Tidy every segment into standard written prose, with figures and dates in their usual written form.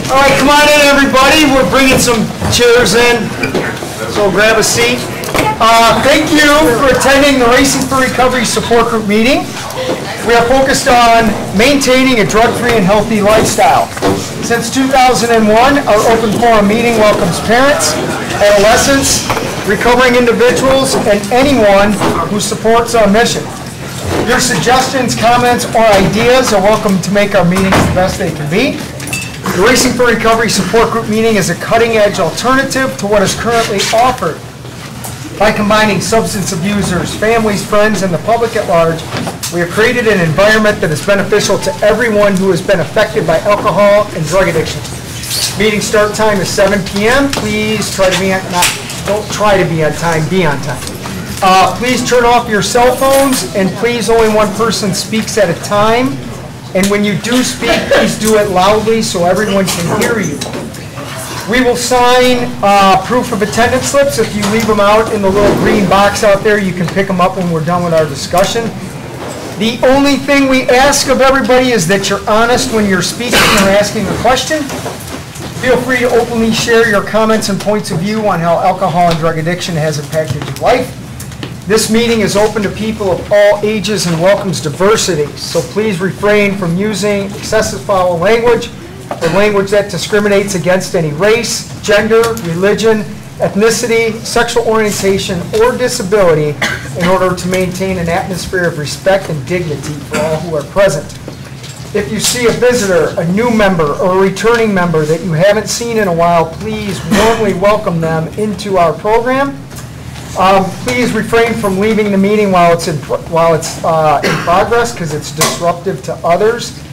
All right, come on in, everybody. We're bringing some chairs in, so grab a seat. Thank you for attending the Racing for Recovery Support Group meeting. We are focused on maintaining a drug-free and healthy lifestyle. Since 2001, our open forum meeting welcomes parents, adolescents, recovering individuals, and anyone who supports our mission. Your suggestions, comments, or ideas are welcome to make our meetings the best they can be. The Racing for Recovery Support Group meeting is a cutting-edge alternative to what is currently offered. By combining substance abusers, families, friends, and the public at large, we have created an environment that is beneficial to everyone who has been affected by alcohol and drug addiction. Meeting start time is 7 p.m. Please try to be on, don't try to be on time, be on time. Please turn off your cell phones, and please only one person speaks at a time. And when you do speak, please do it loudly so everyone can hear you. We will sign proof of attendance slips. If you leave them out in the little green box out there, you can pick them up when we're done with our discussion. The only thing we ask of everybody is that you're honest when you're speaking or asking a question. Feel free to openly share your comments and points of view on how alcohol and drug addiction has impacted your life. This meeting is open to people of all ages and welcomes diversity, so please refrain from using excessive foul language or language that discriminates against any race, gender, religion, ethnicity, sexual orientation, or disability in order to maintain an atmosphere of respect and dignity for all who are present. If you see a visitor, a new member, or a returning member that you haven't seen in a while, please warmly welcome them into our program. Please refrain from leaving the meeting while it's in progress because it's disruptive to others.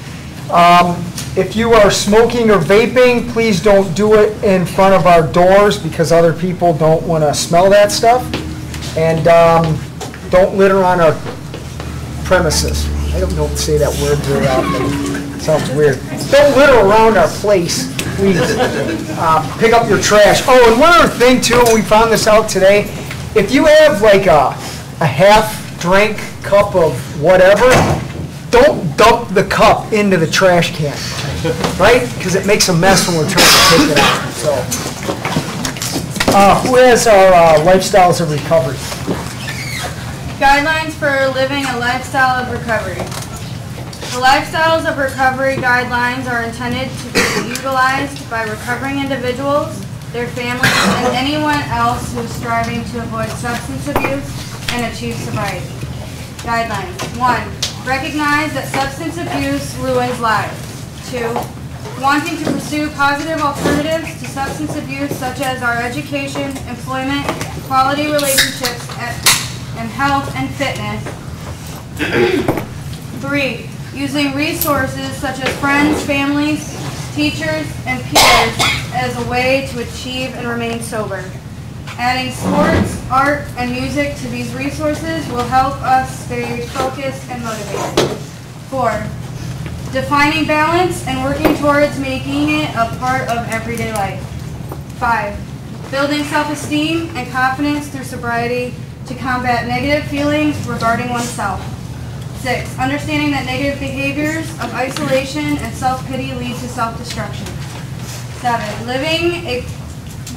If you are smoking or vaping, please don't do it in front of our doors because other people don't want to smell that stuff. And don't litter on our premises. I don't say that word very often. It sounds weird. Don't litter around our place, please. Pick up your trash. Oh, and one other thing too, we found this out today. If you have like a half-drink cup of whatever, don't dump the cup into the trash can, right? Because it makes a mess when we're trying to take it out. So, who has our lifestyles of recovery? Guidelines for living a lifestyle of recovery. The Lifestyles of Recovery guidelines are intended to be utilized by recovering individuals, their families, and anyone else who is striving to avoid substance abuse and achieve sobriety. Guidelines. 1. Recognize that substance abuse ruins lives. 2. Wanting to pursue positive alternatives to substance abuse such as our education, employment, quality relationships, and health and fitness. 3. Using resources such as friends, families, teachers, and peers as a way to achieve and remain sober. Adding sports, art, and music to these resources will help us stay focused and motivated. 4. Defining balance and working towards making it a part of everyday life. 5. Building self-esteem and confidence through sobriety to combat negative feelings regarding oneself. 6. Understanding that negative behaviors of isolation and self-pity lead to self-destruction. 7.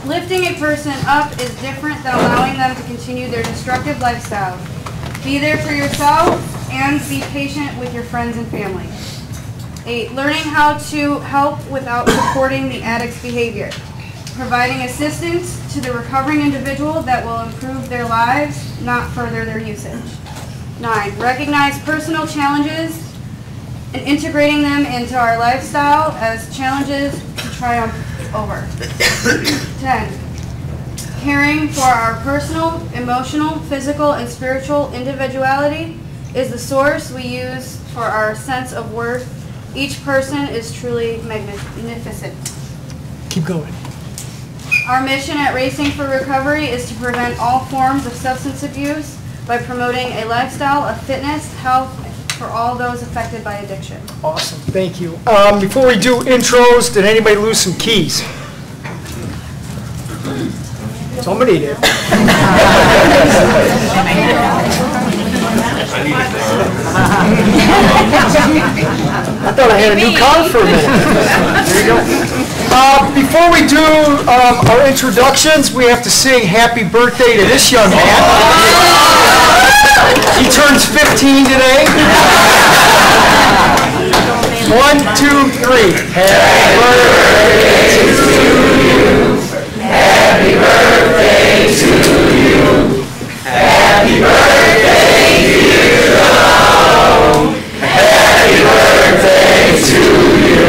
Lifting a person up is different than allowing them to continue their destructive lifestyle. Be there for yourself and be patient with your friends and family. 8. Learning how to help without supporting the addict's behavior. Providing assistance to the recovering individual that will improve their lives, not further their usage. 9. Recognize personal challenges and integrating them into our lifestyle as challenges to triumph over. 10. Caring for our personal, emotional, physical, and spiritual individuality is the source we use for our sense of worth. Each person is truly magnificent. Keep going. Our mission at Racing for Recovery is to prevent all forms of substance abuse by promoting a lifestyle of fitness, health for all those affected by addiction. Awesome, thank you. Before we do intros, did anybody lose some keys? Somebody did. I thought I had a new car for a minute. There you go. before we do our introductions, we have to sing happy birthday to this young man. He turns 15 today. 1, 2, 3. Happy birthday to you. Happy birthday to you. Happy birthday, dear Joe. Happy birthday to you.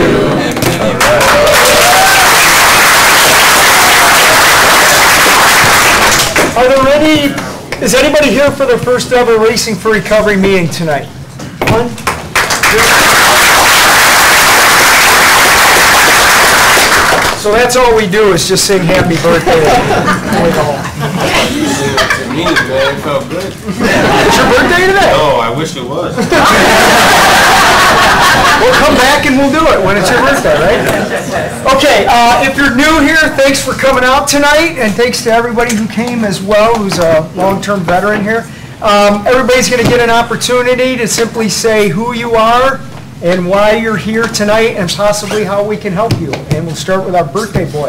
Are there any, is anybody here for their first ever Racing for Recovery meeting tonight? 1, 2. So that's all we do is just sing happy birthday. Me, man, it felt good. It's your birthday today? Oh, I wish it was. We'll come back and we'll do it when it's your birthday, right? Okay, if you're new here, thanks for coming out tonight, and thanks to everybody who came as well, who's a long-term veteran here. Everybody's going to get an opportunity to simply say who you are and why you're here tonight and possibly how we can help you. And we'll start with our birthday boy.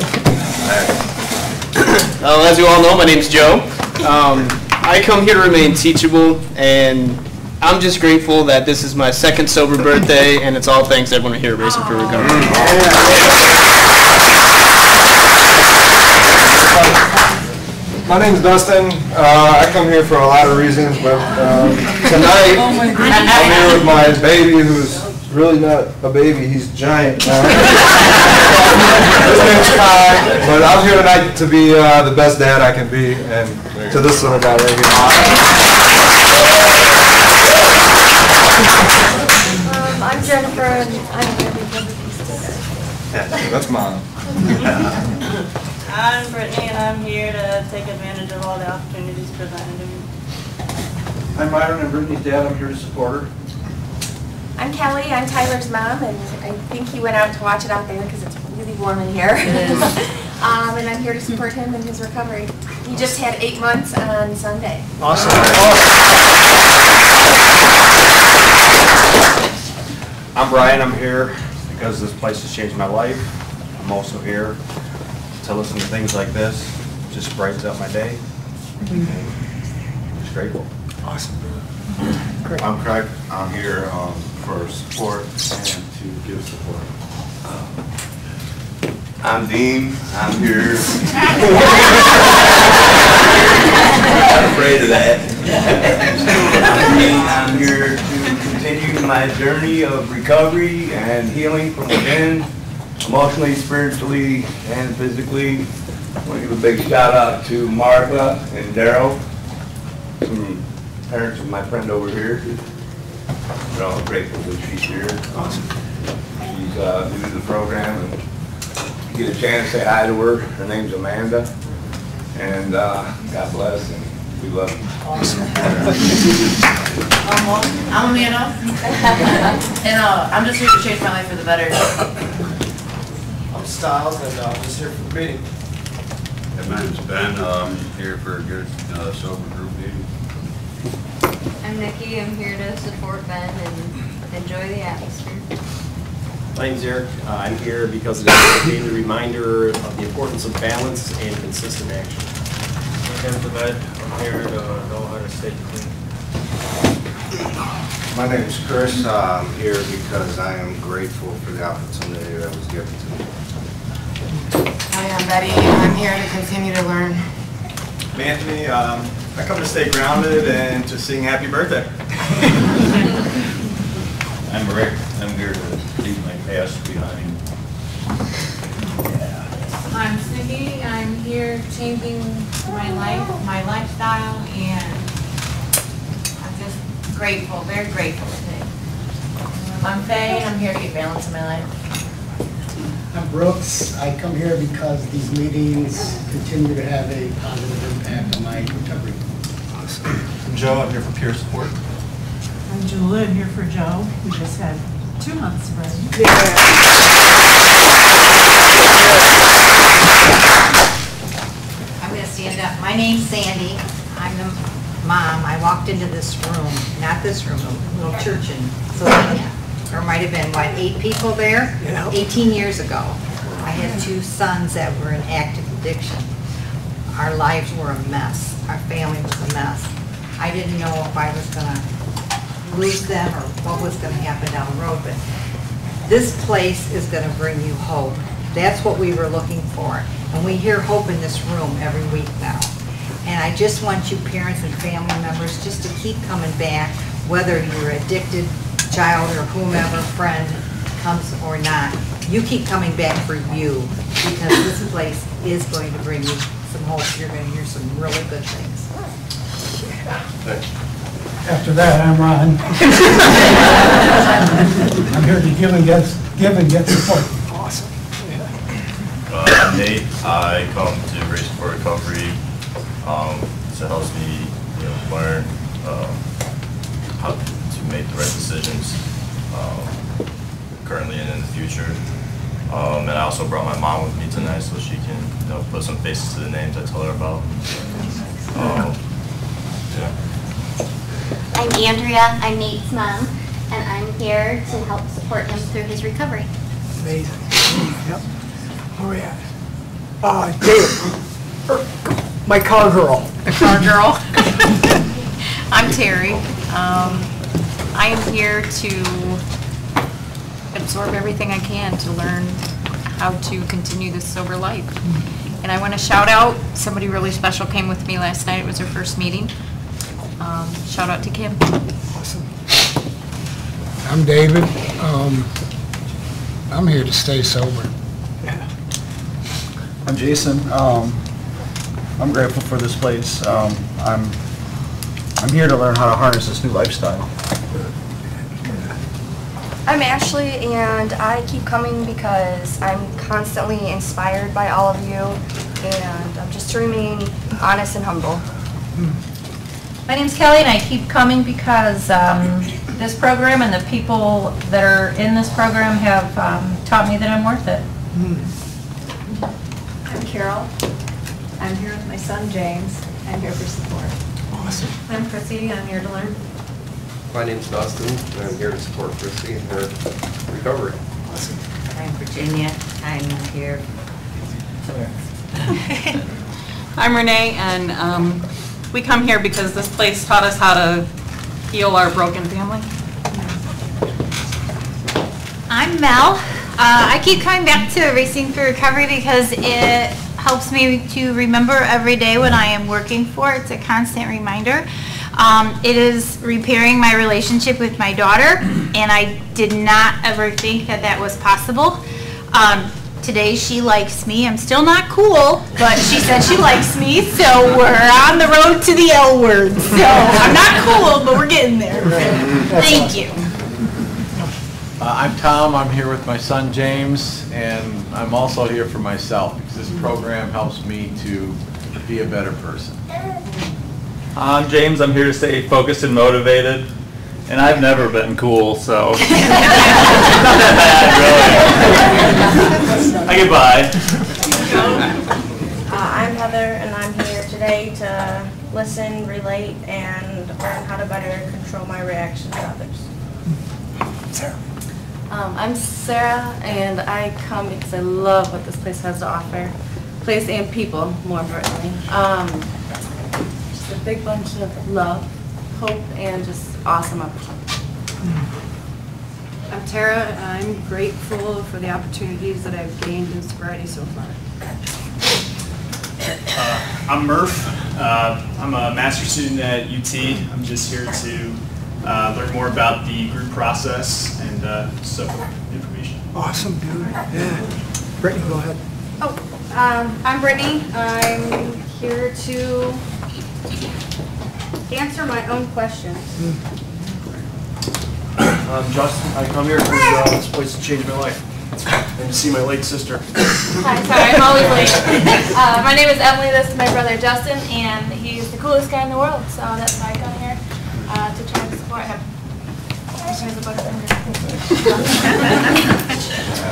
As you all know, my name's Joe. I come here to remain teachable, and I'm just grateful that this is my second sober birthday, and it's all thanks to everyone here at Racing for Recovery. My name's Dustin. I come here for a lot of reasons, but tonight I'm here with my baby, who's really not a baby. He's giant now. His name's Kai, but I'm here tonight to be the best dad I can be, and to this little guy right here. I'm Jennifer, and I'm here because of these two. Yeah, that's Mom. I'm Brittany, and I'm here to take advantage of all the opportunities presented to me. I'm Myron, I'm Brittany's dad. I'm here to support her. I'm Kelly, I'm Tyler's mom, and I think he went out to watch it out there because it's really warm in here. And I'm here to support him in his recovery. He just had 8 months on Sunday. Awesome. I'm Brian, I'm here because this place has changed my life. I'm also here to listen to things like this. It just brightens up my day. And I'm just grateful. Awesome. I'm Craig. I'm here for support and to give support. I'm Dean. I'm here. I'm afraid of that. I'm here to continue my journey of recovery and healing from within, emotionally, spiritually, and physically. I want to give a big shout out to Martha and Daryl, some parents of my friend over here. We're all grateful that she's here. Awesome. She's new to the program, and get a chance to say hi to her. Her name's Amanda, and God bless, and we love you. Awesome. I'm Amanda, and I'm just here to change my life for the better. I'm Styles, and I'm just here for the meeting. Hey, my name's Ben. I'm here for a good sober group meeting. I'm Nikki. I'm here to support Ben and enjoy the atmosphere. My name's Eric. I'm here because it is a daily reminder of the importance of balance and consistent action. I'm here to know how to stay clean. My name is Chris. I'm here because I am grateful for the opportunity that was given to me. Hi, I'm Betty. I'm here to continue to learn. I'm Anthony. I come to stay grounded and to sing happy birthday. I'm Rick. I'm here to leave my past behind. I'm Cindy. I'm here changing my life, my lifestyle, and I'm just grateful, very grateful today. I'm Faye, and I'm here to get balance in my life. I'm Brooks. I come here because these meetings continue to have a positive impact on my recovery. I'm Joe. I'm here for peer support. I'm Julie. I'm here for Joe. We just had 2 months of rest. I'm going to stand up. My name's Sandy. I'm the mom. I walked into this room, not this room, a little church in Slovenia. There might have been, what, 8 people there? 18 years ago. I had 2 sons that were in active addiction. Our lives were a mess. Our family was a mess. I didn't know if I was going to lose them or what was going to happen down the road, but this place is going to bring you hope. That's what we were looking for. And we hear hope in this room every week now. And I just want you parents and family members just to keep coming back, whether you're addicted child or whomever, friend comes or not. You keep coming back for you, because this place is going to bring you some hope. You're going to hear some really good things. After that, I'm Ron. I'm here to give and get support. Awesome. I'm Nate. I come to Racing for Recovery. So it helps me, learn how to make the right decisions currently and in the future. And I also brought my mom with me tonight so she can, put some faces to the names I tell her about. Yeah. I'm Andrea. I'm Nate's mom, and I'm here to help support him through his recovery. Amazing. Yep. Where are we at? David. My car girl. The car girl. I'm Terry. I am here to absorb everything I can to learn how to continue this sober life. And I want to shout out, somebody really special came with me last night. It was her first meeting. Shout out to Kim. Awesome. I'm David. I'm here to stay sober. Yeah. I'm Jason. I'm grateful for this place. I'm here to learn how to harness this new lifestyle. I'm Ashley, and I keep coming because I'm constantly inspired by all of you, and just to remain honest and humble. My name's Kelly, and I keep coming because this program and the people that are in this program have taught me that I'm worth it. I'm Carol. I'm here with my son James. I'm here for support. Awesome. I'm Chrissy. I'm here to learn. My name's Dustin, and I'm here to support Chrissy in her recovery. Awesome. I'm Virginia. I'm here. I'm Renee, and we come here because this place taught us how to heal our broken family. I'm Mel. I keep coming back to Racing for Recovery because it helps me to remember every day what I am working for. It's a constant reminder. It is repairing my relationship with my daughter, and I did not ever think that that was possible. Today she likes me. I'm still not cool, but she said she likes me, so we're on the road to the L word. So I'm not cool, but we're getting there. Thank you. I'm Tom. I'm here with my son James, and I'm also here for myself because this program helps me to be a better person. I'm James. I'm here to stay focused and motivated, and I've never been cool, so not that bad, really. I get by. I'm Heather, and I'm here today to listen, relate, and learn how to better control my reaction to others. Sarah. I'm Sarah, and I come because I love what this place has to offer. Place and people, more importantly. Just a big bunch of love, hope, and just awesome opportunities. I'm Tara, and I'm grateful for the opportunities that I've gained in sobriety so far. I'm Murph. I'm a master's student at UT. I'm just here to learn more about the group process and some information. Awesome, dude. Yeah. Brittany, go ahead. I'm Brittany. I'm here to answer my own questions. I'm Justin. I come here because this place has changed my life. And to see my late sister. Hi, sorry, I'm always late. My name is Emily. This is my brother Justin, and he's the coolest guy in the world. So that's why I come here to try and support him.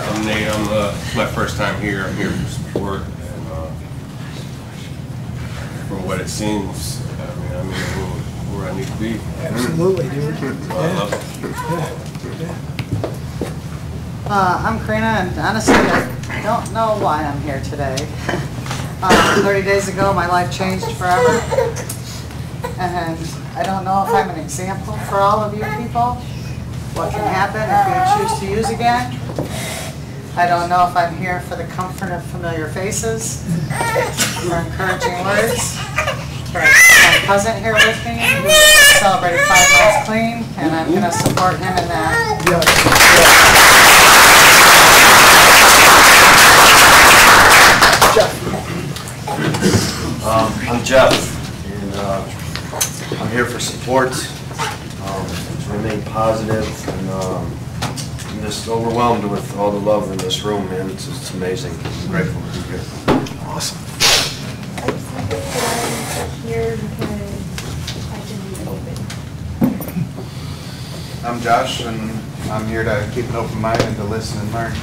I'm Nate. It's my first time here. I'm here for support, and from what it seems, I'm where I need to be. Absolutely, dude. I love it. Yeah. I'm Karina, and honestly, I don't know why I'm here today. 30 days ago, my life changed forever. And I don't know if I'm an example for all of you people, what can happen if you choose to use again. I don't know if I'm here for the comfort of familiar faces, for encouraging words. But I have my cousin here with me, who celebrated 5 months clean, and I'm going to support him in that. I'm Jeff, and I'm here for support, to remain positive, and I'm just overwhelmed with all the love in this room, man. It's amazing. I'm grateful to be here. Awesome. Here because I didn't open. I'm Josh, and I'm here to keep an open mind and to listen and learn.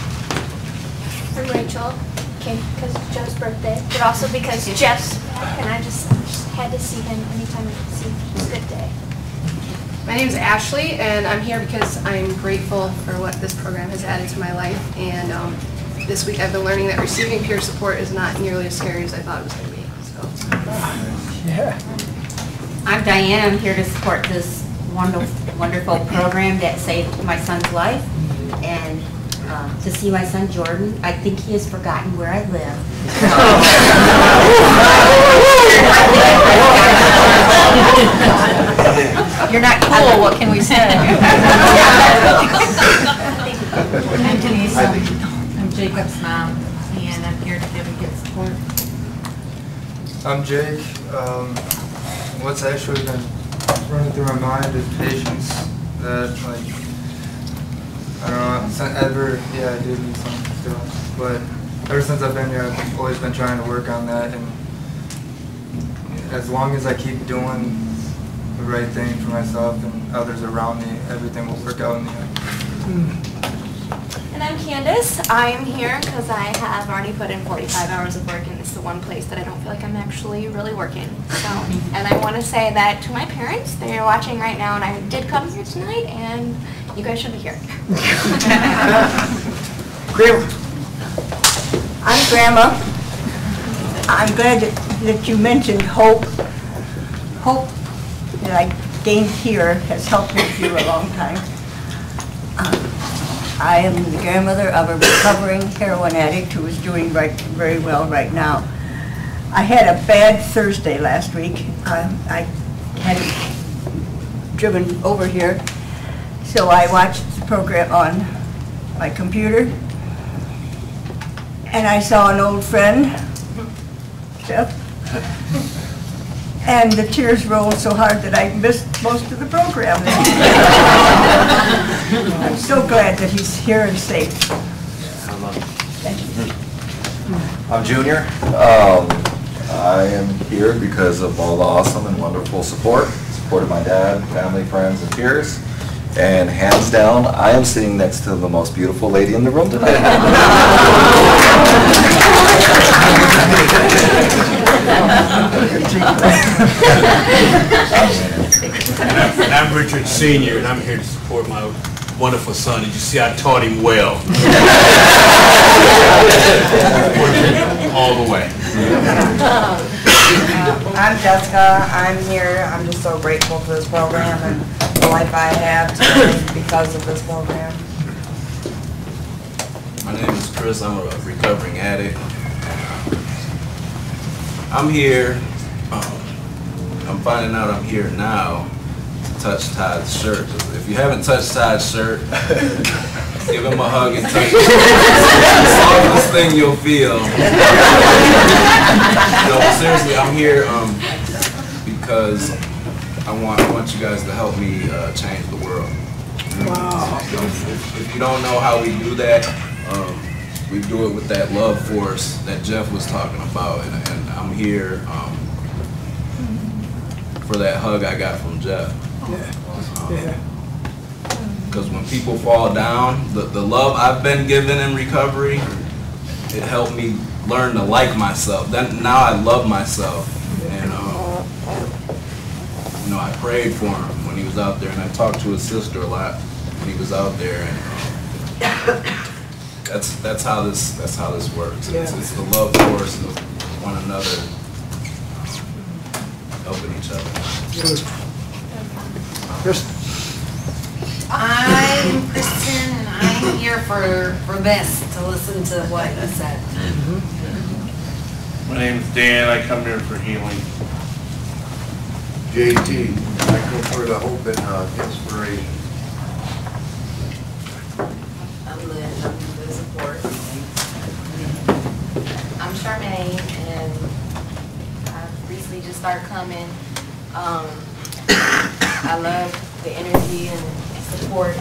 I'm Rachel. Came because it's Jeff's birthday, but also because Jeff's back, and I just had to see him anytime I could see him. It's a good day. My name is Ashley, and I'm here because I'm grateful for what this program has added to my life. And this week I've been learning that receiving peer support is not nearly as scary as I thought it was going to be. So. Yeah. I'm Diane. I'm here to support this wonderful program that saved my son's life, and to see my son Jordan. I think he has forgotten where I live. You're not cool, what can we say? I'm Denise. I'm Jacob's mom, and I'm here to give and get support. I'm Jake. What's actually been running through my mind is patience. That, like, I don't know, I do need something still. But ever since I've been here, I've always been trying to work on that. And as long as I keep doing the right thing for myself and others around me, everything will work out in the end. And I'm Candace. I'm here because I have already put in 45 hours of work, and it's the one place that I don't feel like I'm actually really working. So, and I want to say that to my parents. They're watching right now, and I did come here tonight, and you guys should be here. I'm Grandma. I'm glad that you mentioned hope. Hope that I gained here has helped me through a long time. I am the grandmother of a recovering heroin addict who is doing very well right now. I had a bad Thursday last week. I had driven over here, so I watched the program on my computer, and I saw an old friend, Jeff, and the tears rolled so hard that I missed most of the program. I'm so glad that he's here and safe. Thank you. I'm Junior. I am here because of all the awesome and wonderful support of my dad, family, friends, and peers. And hands down, I am sitting next to the most beautiful lady in the room today. And I'm Richard Sr., and I'm here to support my wonderful son. Did you see I taught him well? All the way. I'm Jessica. I'm here. I'm just so grateful for this program and the life I have today because of this program. My name is Chris. I'm a recovering addict. I'm here. I'm finding out I'm here now to touch Todd's shirt. If you haven't touched Todd's shirt, give him a hug and touch it. It's the softest thing you'll feel. No, but seriously, I'm here because I want you guys to help me change the world. Wow. If you don't know how we do that, we do it with that love force that Jeff was talking about, and I'm here for that hug I got from Jeff. Because when people fall down, the love I've been given in recovery, it helped me learn to like myself. Then now I love myself, and you know, I prayed for him when he was out there, and I talked to his sister a lot when he was out there, and that's how this works. It's the love force of one another, helping each other. I'm Kristen, and I'm here for this, to listen to what you said. My name's Dan, I come here for healing. JT, I come for the hope and inspiration. I'm Liz, I'm for the support. I'm Charmaine, and I recently just started coming. I love the energy and support,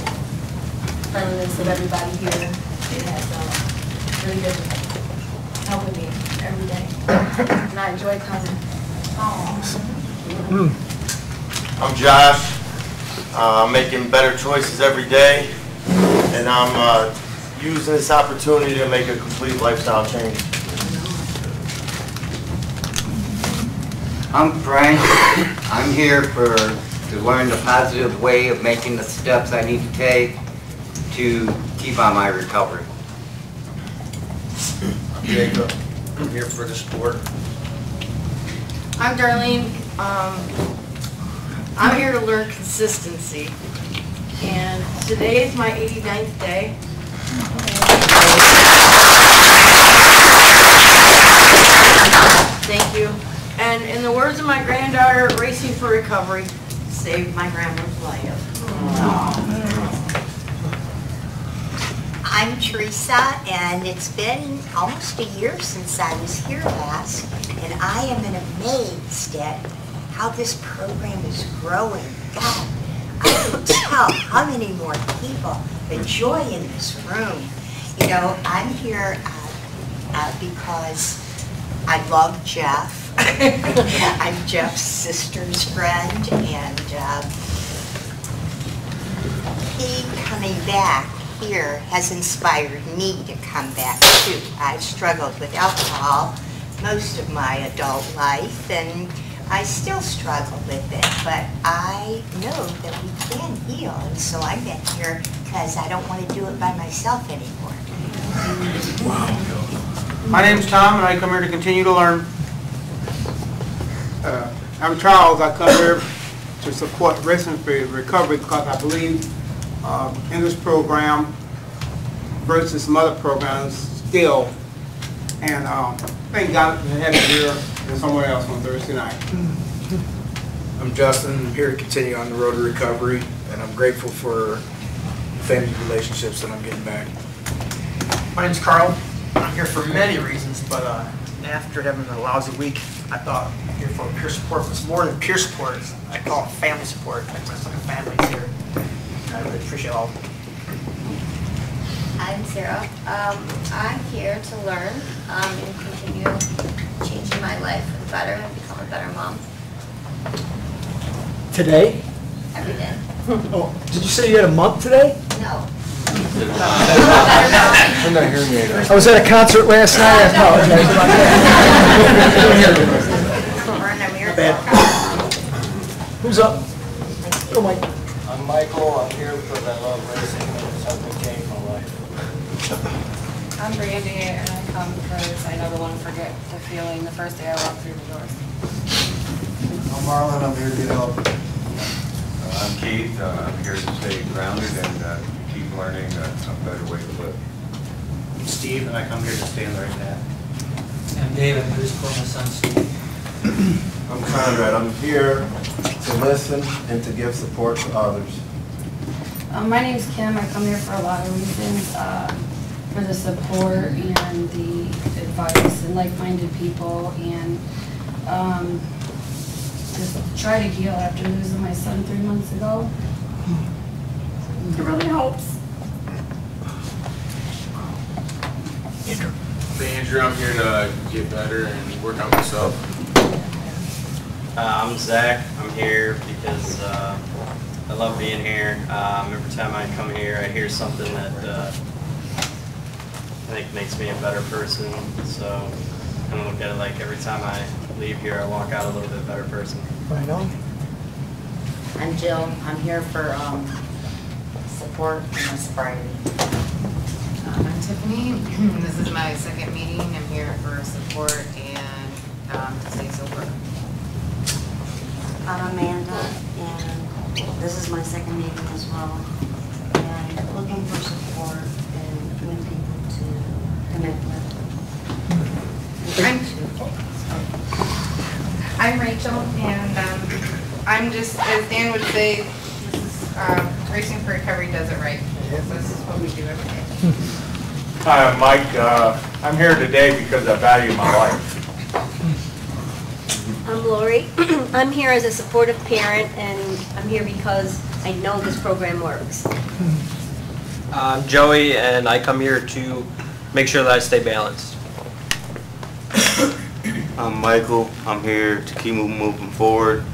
friendliness of everybody here. It has really been helping me every day, and I enjoy coming. I'm Josh. I'm making better choices every day, and I'm using this opportunity to make a complete lifestyle change. I'm Frank. I'm here to learn the positive way of making the steps I need to take to keep on my recovery. I'm Jacob. I'm here for the sport. I'm Darlene. I'm here to learn consistency. And today is my 89th day. Thank you. And in the words of my granddaughter, Racing for Recovery saved my grandma's life. I'm Teresa, and it's been almost a year since I was here last, and I am amazed at how this program is growing. God, I can tell how many more people enjoy in this room. You know, I'm here because I love Jeff. I'm Jeff's sister's friend, and he coming back here has inspired me to come back too. I've struggled with alcohol most of my adult life, and I still struggle with it, but I know that we can heal, and so I'm back here because I don't want to do it by myself anymore. My name's Tom, and I come here to continue to learn. I'm Charles. I come here to support Racing for Recovery because I believe in this program versus some other programs still. And thank God to have you here and somewhere else on Thursday night. I'm Justin. I'm here to continue on the road to recovery, and I'm grateful for family relationships that I'm getting back. My name's Carl. I'm here for many reasons, but after having a lousy week, I thought here for peer support was more than peer support. I call it family support. Like my second family's here. And I really appreciate all of them. I'm Sarah. I'm here to learn and continue changing my life for the better and become a better mom Today? every day. Oh, did you say you had a month today? No. I'm not hearing you. I was at a concert last night. I apologize about that. Bad. Who's up? Go, Mike. I'm Michael. I'm here because I love racing and it's helped me change my life. I'm Brandy, and I come because I never want to forget the feeling the first day I walked through the doors. I'm Marlon. I'm here to get help. I'm Keith. I'm here to stay grounded and keep learning a better way to live. I'm Steve, and I come here to stay in the right path. I'm David. I'm here to support my son, Steve. I'm Conrad. I'm here to listen and to give support to others. My name's Kim. I come here for a lot of reasons, for the support and the advice and like-minded people, and just try to heal after losing my son 3 months ago. It really helps. Andrew, I'm here to get better and work on myself. I'm Zach. I'm here because I love being here. Every time I come here, I hear something that I think makes me a better person. So I kind of look at it like every time I leave here, I walk out a little bit better person. Right on. I'm Jill. I'm here for support and sobriety. I'm Tiffany. This is my second meeting. I'm here for support and to stay sober. I'm Amanda, and this is my second meeting as well. And looking for support and good people to connect with. I'm Rachel, and I'm just, as Dan would say, this is Racing for Recovery does it right. So this is what we do every day. Hi, I'm Mike. I'm here today because I value my life. I'm Lori. I'm here as a supportive parent, and I'm here because I know this program works. I'm Joey, and I come here to make sure that I stay balanced. I'm Michael. I'm here to keep moving forward,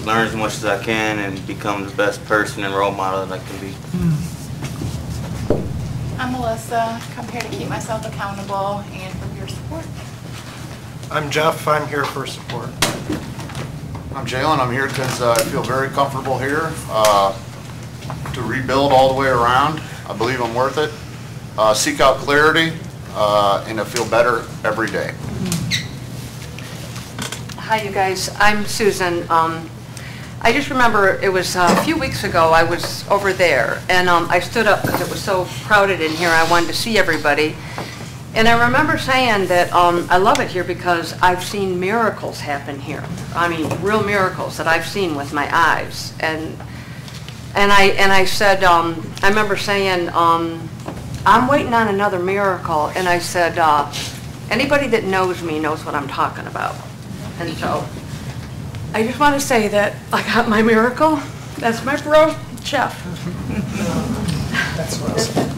learn as much as I can, and become the best person and role model that I can be. I'm Melissa. Come here to keep myself accountable and for your support. I'm Jeff. I'm here for support. I'm Jalen. I'm here because I feel very comfortable here to rebuild all the way around. I believe I'm worth it. Seek out clarity and I feel better every day. Hi, you guys. I'm Susan. I just remember it was a few weeks ago I was over there, and I stood up because it was so crowded in here. I wanted to see everybody. And I remember saying that I love it here because I've seen miracles happen here. I mean, real miracles that I've seen with my eyes. And I said, I remember saying, I'm waiting on another miracle. And I said, anybody that knows me knows what I'm talking about. And so I just want to say that I got my miracle. That's my bro, Jeff. That's awesome.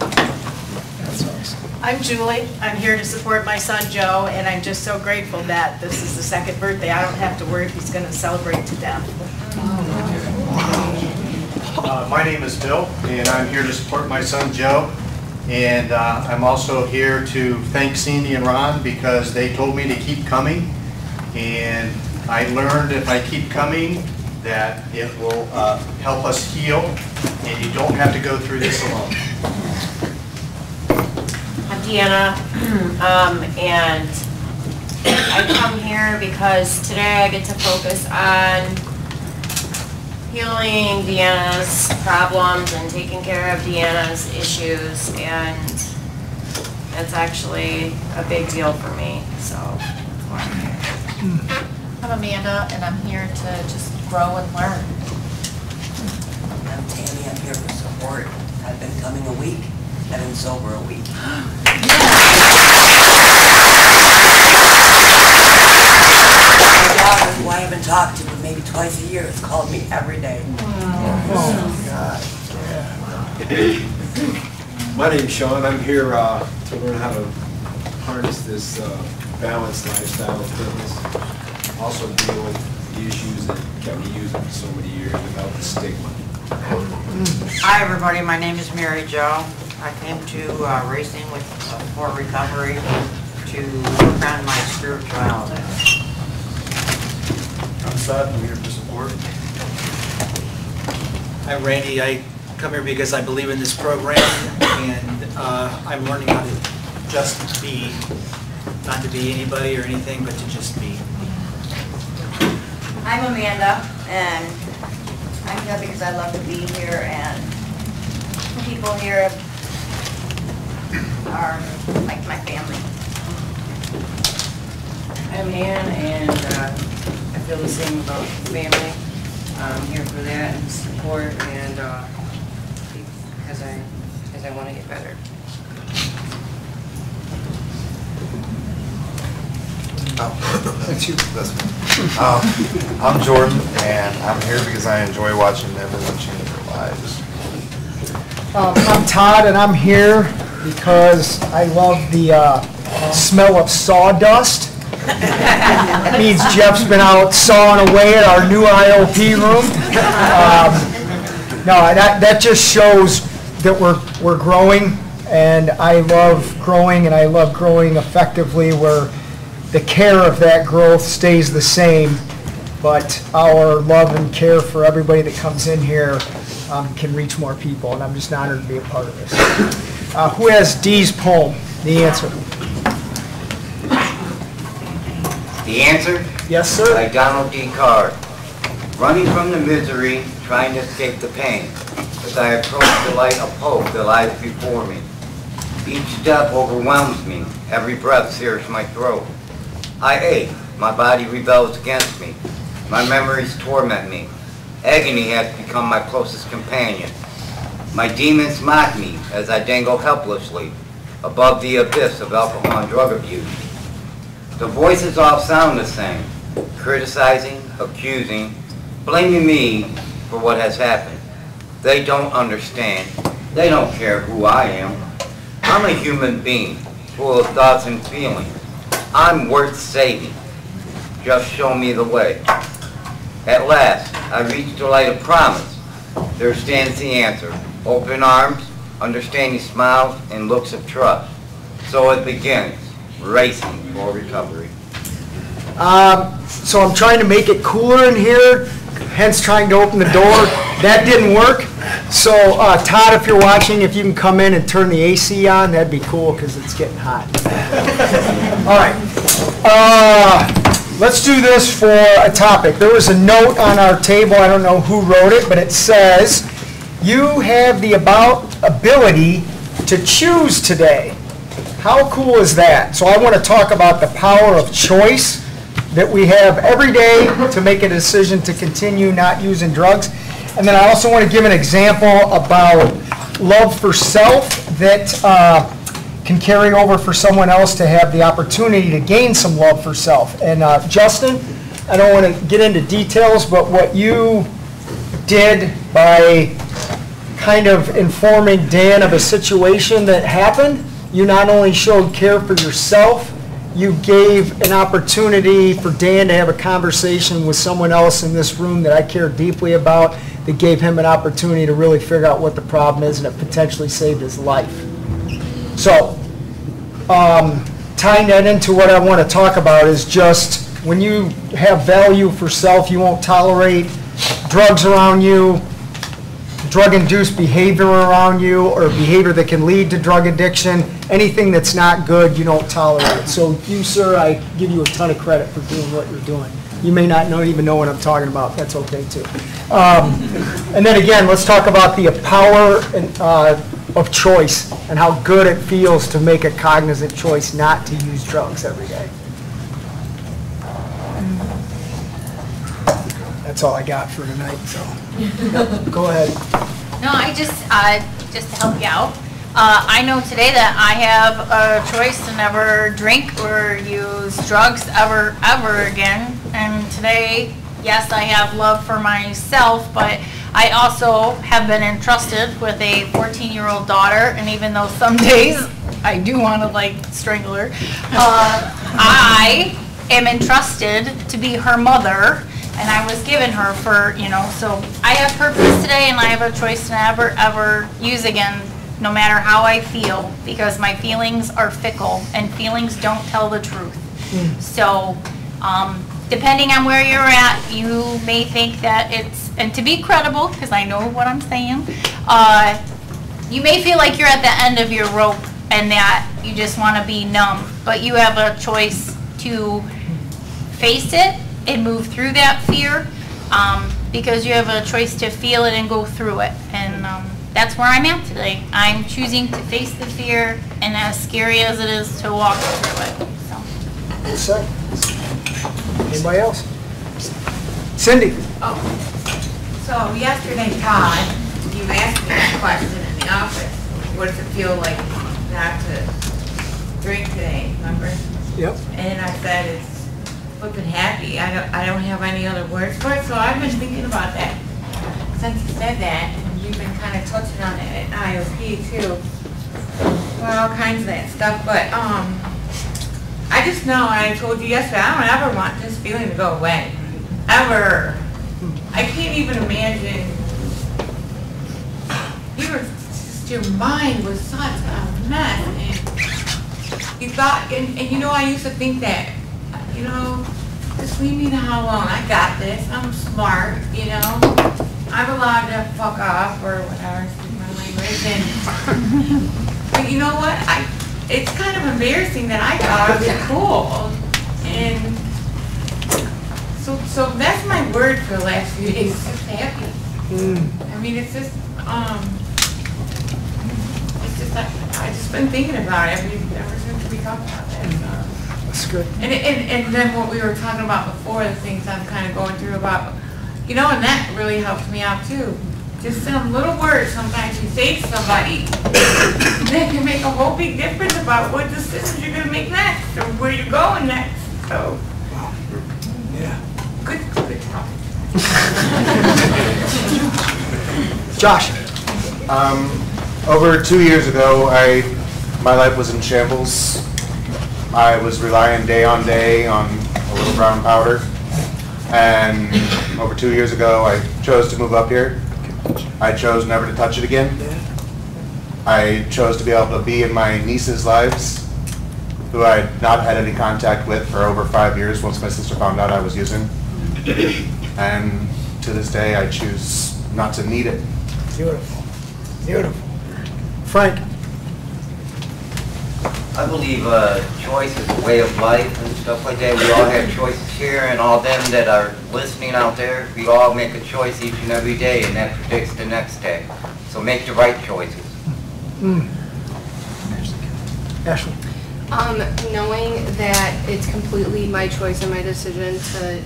That's awesome. I'm Julie. I'm here to support my son Joe, and I'm just so grateful that this is the second birthday. I don't have to worry if he's going to celebrate to death. My name is Bill, and I'm here to support my son Joe. And I'm also here to thank Cindy and Ron because they told me to keep coming. And I learned if I keep coming that it will help us heal, and you don't have to go through this alone. I'm Deanna, and I come here because today I get to focus on healing Deanna's problems and taking care of Deanna's issues, and that's actually a big deal for me, so that's why I'm here. I'm Amanda, and I'm here to just grow and learn. I'm Tammy. I'm here for support. I've been coming a week. I've been sober a week. My daughter, who I haven't talked to but maybe twice a year, has called me every day. Oh, God. My name's Sean. I'm here to learn how to harness this balanced lifestyle of fitness. Also deal with the issues that kept me using for so many years without the stigma. Hi everybody, my name is Mary Jo. I came to racing for recovery to work on my spirituality. I'm Seth. I'm here for support. I'm Randy. I come here because I believe in this program, and I'm learning how to just be, not to be anybody or anything, but to just be. I'm Amanda, and I'm here because I love to be here, and the people here are like my family. I'm Ann, and I feel the same about family. I'm here for that and support, and because I want to get better. That's you. I'm Jordan, and I'm here because I enjoy watching everyone change their lives. I'm Todd, and I'm here because I love the smell of sawdust. That means Jeff's been out sawing away at our new IOP room. No, that just shows that we're growing, and I love growing, and I love growing effectively where the care of that growth stays the same, but our love and care for everybody that comes in here can reach more people, and I'm just honored to be a part of this. Who has Dee's poem, The Answer? The Answer? Yes, sir. By Donald D. Card. Running from the misery, trying to escape the pain. As I approach the light of hope that lies before me. Each step overwhelms me. Every breath sears my throat. I ache. My body rebels against me. My memories torment me. Agony has become my closest companion. My demons mock me as I dangle helplessly above the abyss of alcohol and drug abuse. The voices all sound the same, criticizing, accusing, blaming me for what has happened. They don't understand. They don't care who I am. I'm a human being, full of thoughts and feelings. I'm worth saving. Just show me the way. At last, I reach the light of promise. There stands the answer. Open arms, understanding smiles, and looks of trust. So it begins, racing for recovery. So I'm trying to make it cooler in here, hence trying to open the door. That didn't work. So Todd, if you're watching, if you can come in and turn the AC on, that'd be cool because it's getting hot. All right. Let's do this for a topic. There was a note on our table. I don't know who wrote it, but it says, you have the ability to choose today. How cool is that? So I want to talk about the power of choice that we have every day to make a decision to continue not using drugs. And then I also want to give an example about love for self that can carry over for someone else to have the opportunity to gain some love for self. And Justin, I don't want to get into details, but what you did by kind of informing Dan of a situation that happened, you not only showed care for yourself, you gave an opportunity for Dan to have a conversation with someone else in this room that I care deeply about, that gave him an opportunity to really figure out what the problem is, and it potentially saved his life. So, tying that into what I want to talk about is just when you have value for self, you won't tolerate drugs around you, drug-induced behavior around you, or behavior that can lead to drug addiction. Anything that's not good, you don't tolerate. So you, sir, I give you a ton of credit for doing what you're doing. You may not even know what I'm talking about. That's okay, too. And then again, let's talk about the power of choice and how good it feels to make a cognizant choice not to use drugs every day. That's all I got for tonight, so go ahead. No, I just to help you out. I know today that I have a choice to never drink or use drugs ever again. And today, yes, I have love for myself, but I also have been entrusted with a 14-year-old daughter, and even though some days I do want to strangle her, I am entrusted to be her mother. And I was given her for, so I have purpose today, and I have a choice to never, ever use again, no matter how I feel, because my feelings are fickle, and feelings don't tell the truth. So, depending on where you're at, you may think that and to be credible, because I know what I'm saying, you may feel like you're at the end of your rope, and that you just want to be numb, but you have a choice to face it and move through that fear, because you have a choice to feel it and go through it. And that's where I'm at today. I'm choosing to face the fear, and as scary as it is, to walk through it. So. Anybody else? Cindy. Oh, so yesterday, Todd, you asked me that question in the office. What does it feel like not to drink today, remember? Yep. And I said it's flipping happy. I don't have any other words for it, so I've been thinking about that since you said that, and you've been kind of touching on it at IOP too. Well, all kinds of that stuff, but I just know, and I told you yesterday, I don't ever want this feeling to go away. Ever. I can't even imagine. Your mind was such a mess, and you thought, and I used to think that, just leave me the hell alone. I got this. I'm smart, I'm allowed to fuck off or whatever, excuse my language, and, but you know what, it's kind of embarrassing that I thought I was cool, and so that's my word for the last few days, just happy. I mean, it's just I just been thinking about it ever since we talked about that. That's good. And then what we were talking about before, the things I'm kind of going through about, you know, and that really helps me out too. Just some little words sometimes you say to somebody that can make a whole big difference about what decisions you're going to make next or where you're going next. So, yeah. Good talk. Josh. Over 2 years ago, my life was in shambles. I was relying day on day on a little brown powder. And over 2 years ago, I chose to move up here. I chose never to touch it again. I chose to be able to be in my niece's lives, who I had not had any contact with for over 5 years once my sister found out I was using. And to this day, I choose not to need it. Beautiful. Beautiful. Frank. I believe choice is a way of life and stuff like that. We all have choices here, and all them that are listening out there, we all make a choice each and every day, and that predicts the next day. So make the right choices. Ashley. Knowing that it's completely my choice and my decision to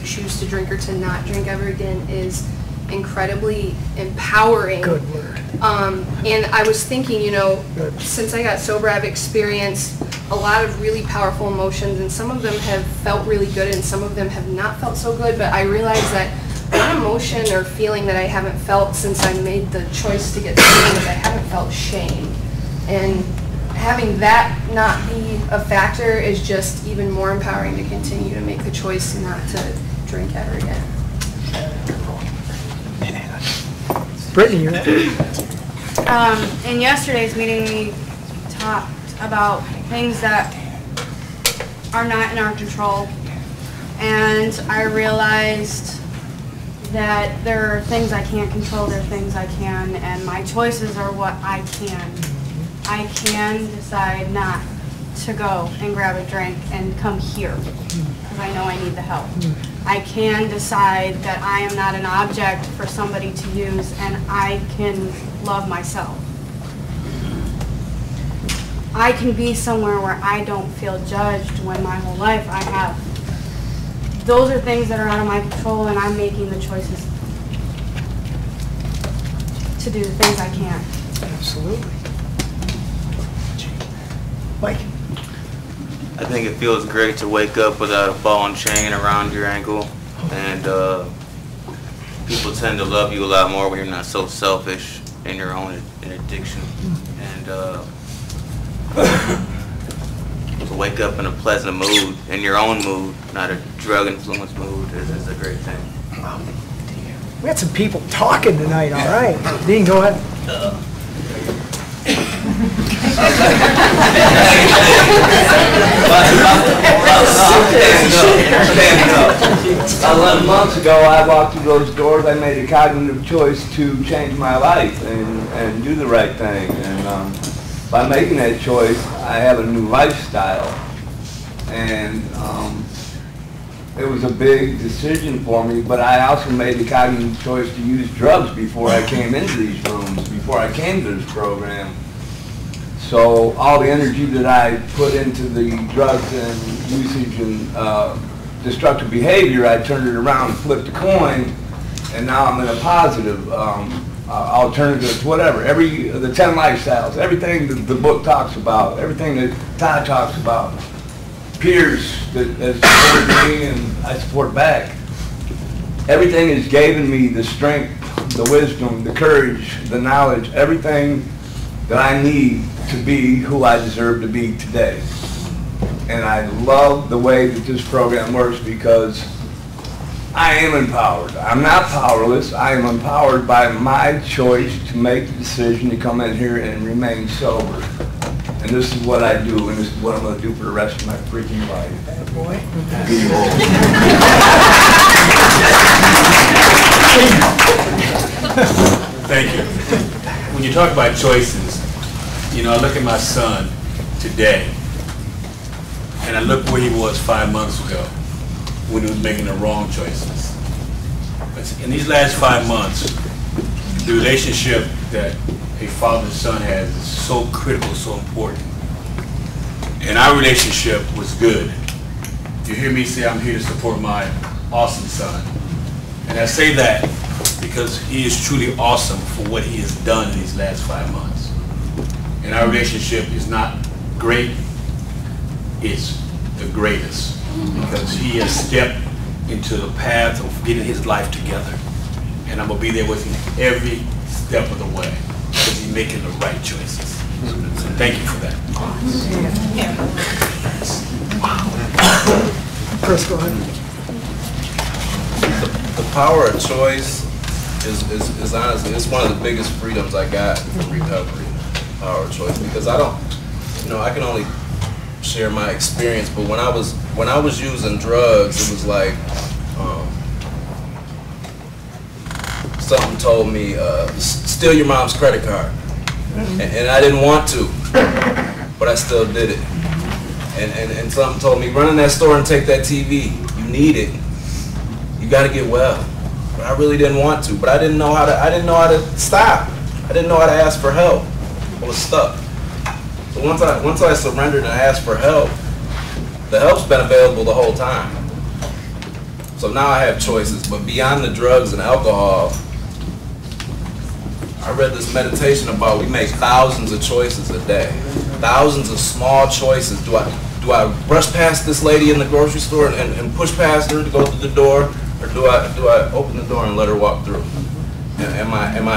choose to drink or to not drink ever again is incredibly empowering. Good word. And I was thinking, you know, since I got sober, I've experienced a lot of really powerful emotions, and some of them have felt really good and some of them have not felt so good, but I realized that one emotion or feeling that I haven't felt since I made the choice to get sober is I haven't felt shame. And having that not be a factor is just even more empowering to continue to make the choice not to drink ever again. Brittany, you're up. In yesterday's meeting, we talked about things that are not in our control, and I realized that there are things I can't control, there are things I can, and my choices are what I can. I can decide not to go and grab a drink and come here, because I know I need the help. I can decide that I am not an object for somebody to use, and I can love myself. I can be somewhere where I don't feel judged when my whole life I have. Those are things that are out of my control, and I'm making the choices to do the things I can. Absolutely. Mike. I think it feels great to wake up without a ball and chain around your ankle, and people tend to love you a lot more when you're not so selfish in your own addiction. And to wake up in a pleasant mood, in your own mood, not a drug-influenced mood, is a great thing. We had some people talking tonight, all right. Dean, go ahead. About 11 months ago, I walked through those doors. I made a cognitive choice to change my life and do the right thing. And by making that choice, I have a new lifestyle. And it was a big decision for me, but I also made the cognitive choice to use drugs before I came into these rooms, before I came to this program. So all the energy that I put into the drugs and usage and destructive behavior, I turned it around and flipped the coin, and now I'm in a positive alternative to whatever. The 10 lifestyles, everything that the book talks about, everything that Todd talks about, peers that support me and I support back. Everything has given me the strength, the wisdom, the courage, the knowledge, everything that I need to be who I deserve to be today. And I love the way that this program works because I am empowered. I'm not powerless. I am empowered by my choice to make the decision to come in here and remain sober. And this is what I do, and this is what I'm going to do for the rest of my freaking life. Bad boy. Thank you. When you talk about choices, you know, I look at my son today, and I look where he was 5 months ago when he was making the wrong choices. But in these last 5 months, the relationship that a father and son has is so critical, so important. And our relationship was good. You hear me say I'm here to support my awesome son. And I say that because he is truly awesome for what he has done in these last 5 months. And our relationship is not great, it's the greatest. Because he has stepped into the path of getting his life together. And I'm gonna be there with him every step of the way because he's making the right choices. So thank you for that. Chris, go ahead. The power of choice is honestly, it's one of the biggest freedoms I got from recovery. Power of choice, because I don't, you know, I can only share my experience, but when I was using drugs, it was like something told me, steal your mom's credit card. And I didn't want to, but I still did it. And something told me, run in that store and take that TV. You need it. You got to get well. But I really didn't want to. But I didn't know how to stop. I didn't know how to ask for help. I was stuck. So once I surrendered and asked for help, the help's been available the whole time. So now I have choices. But beyond the drugs and alcohol, I read this meditation about we make thousands of choices a day. Thousands of small choices. Do I brush past this lady in the grocery store and push past her to go through the door, or do I open the door and let her walk through? Am I an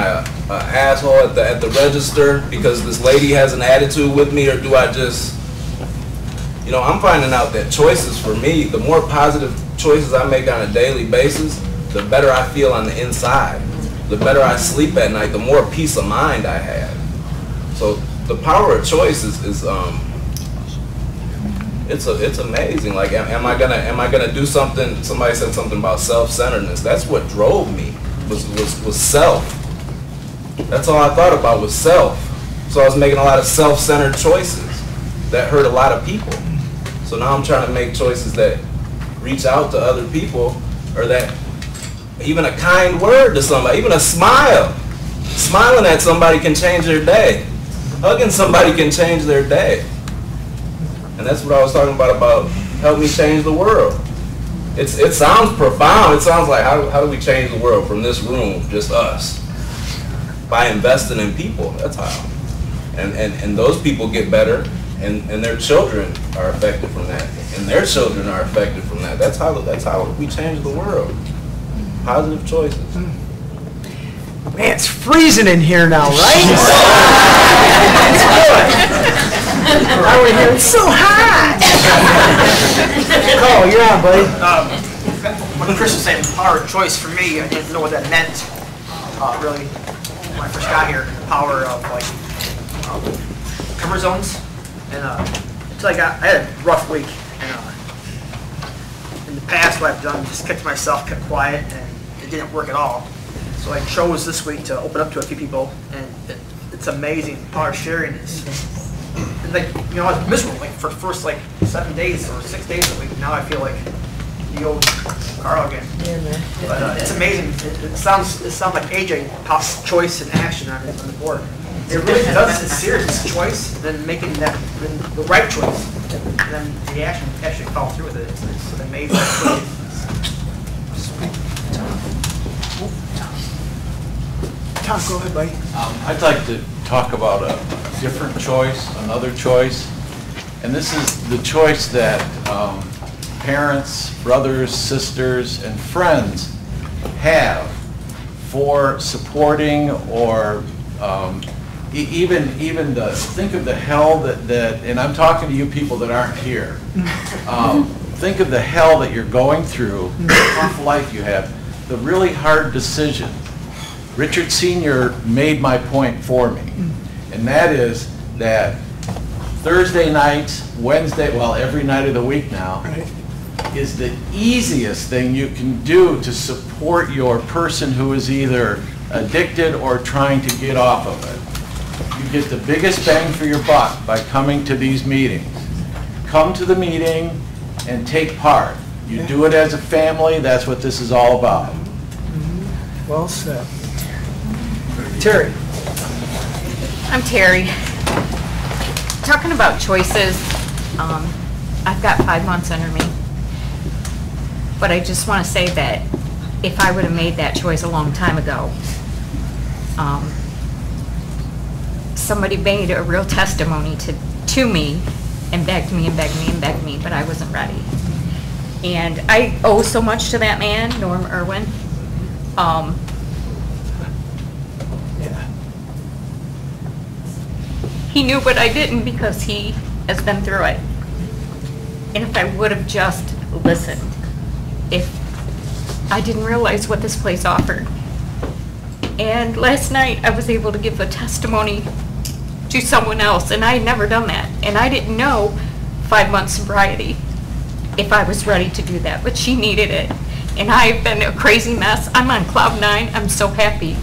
asshole at the register because this lady has an attitude with me, or do I just, you know, I'm finding out that choices for me, the more positive choices I make on a daily basis, the better I feel on the inside. The better I sleep at night, the more peace of mind I have. So the power of choice is it's amazing. Like, am I gonna do something? Somebody said something about self-centeredness. That's what drove me. Was self. That's all I thought about was self. So I was making a lot of self-centered choices that hurt a lot of people. So now I'm trying to make choices that reach out to other people, or that even a kind word to somebody, even a smile. Smiling at somebody can change their day. Hugging somebody can change their day. And that's what I was talking about help me change the world. It sounds profound. It sounds like how do we change the world from this room, just us? By investing in people, that's how. And those people get better, and their children are affected from that. And their children are affected from that. That's how we change the world. Positive choices. Man, it's freezing in here now, right? How are we here? It's so hot. Carl, you're on, buddy. When Chris was saying power of choice, for me, I didn't know what that meant, really, when I first got here. The power of, like, comfort zones. And until I had a rough week. And in the past, what I've done, just kept to myself, kept quiet, and it didn't work at all. So I chose this week to open up to a few people, and it's amazing. Power of sharing is, like, you know, I was miserable like for the first like 7 days or 6 days a week. Now I feel like the old Carl again. Yeah, man. But it's amazing. It sounds like AJ pops choice and action on the board. It really does. It's serious. It's choice, and then making the right choice, and then the action actually follow through with it. It's amazing. Tom, go ahead, buddy. I'd like to talk about a different choice, another choice. And this is the choice that parents, brothers, sisters, and friends have for supporting or even think of the hell that, and I'm talking to you people that aren't here. Think of the hell that you're going through, the tough life you have, the really hard decision. Richard Sr. made my point for me, and that is that Thursday nights, Wednesday, well, every night of the week now, is the easiest thing you can do to support your person who is either addicted or trying to get off of it. You get the biggest bang for your buck by coming to these meetings. Come to the meeting and take part. You do it as a family, that's what this is all about. Well said. Terry. I'm Terry. Talking about choices, I've got 5 months under me. But I just want to say that if I would have made that choice a long time ago, somebody made a real testimony to me and begged me and begged me and begged me, but I wasn't ready. And I owe so much to that man, Norm Irwin. He knew what I didn't because he has been through it. And if I would have just listened, if I didn't realize what this place offered. And last night I was able to give a testimony to someone else, and I had never done that. And I didn't know 5 months sobriety if I was ready to do that, but she needed it. And I've been a crazy mess. I'm on cloud 9. I'm so happy.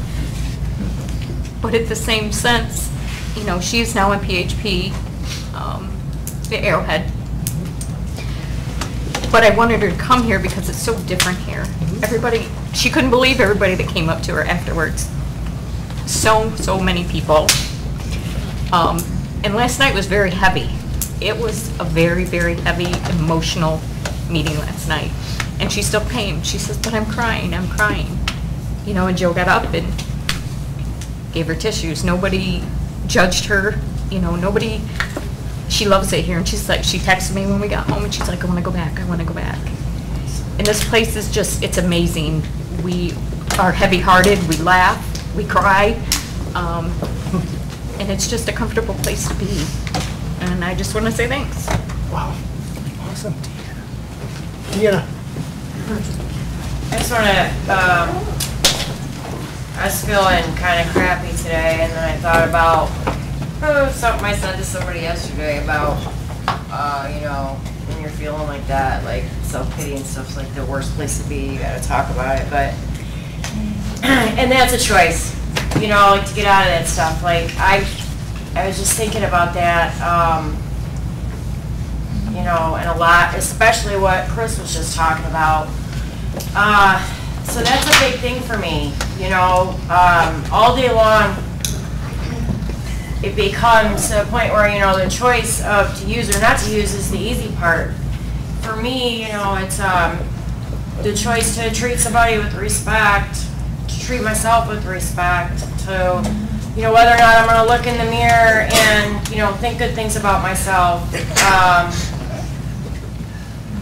But at the same sense, you know, she is now in PHP, the Arrowhead. But I wanted her to come here because it's so different here. Everybody, she couldn't believe everybody that came up to her afterwards. So many people. And last night was very heavy. It was a very, very heavy, emotional meeting last night. And she still came. She says, but I'm crying. You know, and Joe got up and gave her tissues. Nobody judged her. You know, nobody, she loves it here. And she's like, she texted me when we got home and she's like, I want to go back. And this place is just, it's amazing. We are heavy-hearted. We laugh. We cry. And it's just a comfortable place to be. And I just want to say thanks. Wow. Awesome. Deanna. I just want to, I was feeling kind of crappy today, and then I thought about something I said to somebody yesterday about, you know, when you're feeling like that, like self-pity and stuff's like the worst place to be. You got to talk about it, but, and that's a choice, you know, like to get out of that stuff. Like I was just thinking about that, you know, and a lot, especially what Chris was just talking about. So that's a big thing for me, you know, all day long it becomes to a point where, you know, the choice of to use or not to use is the easy part. For me, you know, it's the choice to treat somebody with respect, to treat myself with respect, to, you know, whether or not I'm going to look in the mirror and, you know, think good things about myself.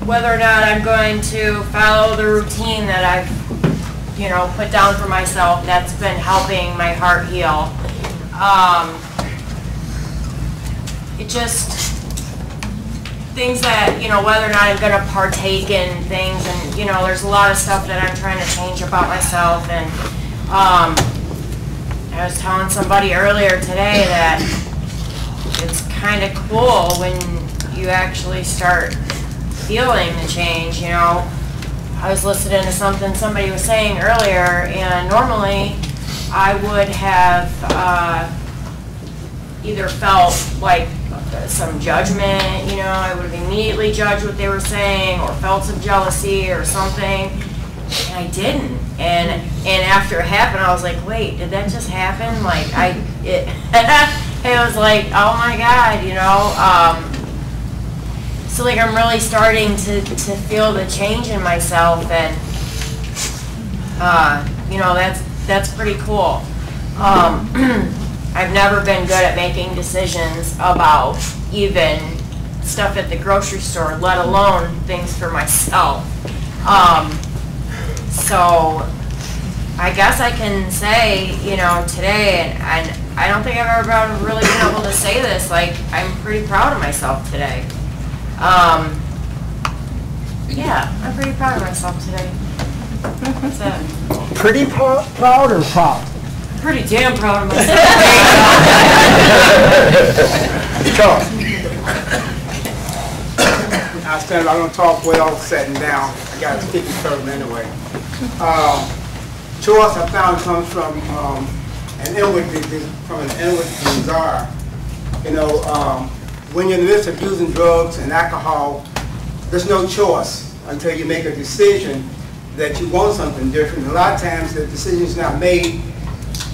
Whether or not I'm going to follow the routine that I've, you know, put down for myself that's been helping my heart heal. It just, things that, you know, whether or not I'm going to partake in things, and, you know, there's a lot of stuff that I'm trying to change about myself, and I was telling somebody earlier today that it's kind of cool when you actually start feeling the change, you know. I was listening to something somebody was saying earlier, and normally I would have either felt like some judgment, you know, I would have immediately judged what they were saying, or felt some jealousy or something, and I didn't. And after it happened, I was like, wait, did that just happen? Like, it was like, oh my God, you know. So like I'm really starting to feel the change in myself, and you know, that's pretty cool. I've never been good at making decisions about even stuff at the grocery store, let alone things for myself. So I guess I can say, you know, today, and I don't think I've ever really been able to say this, like I'm pretty proud of myself today. Yeah, I'm pretty proud of myself today. That's it. Pretty proud or proud? Pretty damn proud of myself. Charles. I said I don't talk well sitting down. I got to speak in terms anyway. choice I found comes from an inward desire. You know, when you're in the midst of using drugs and alcohol, there's no choice until you make a decision that you want something different. A lot of times the decision is not made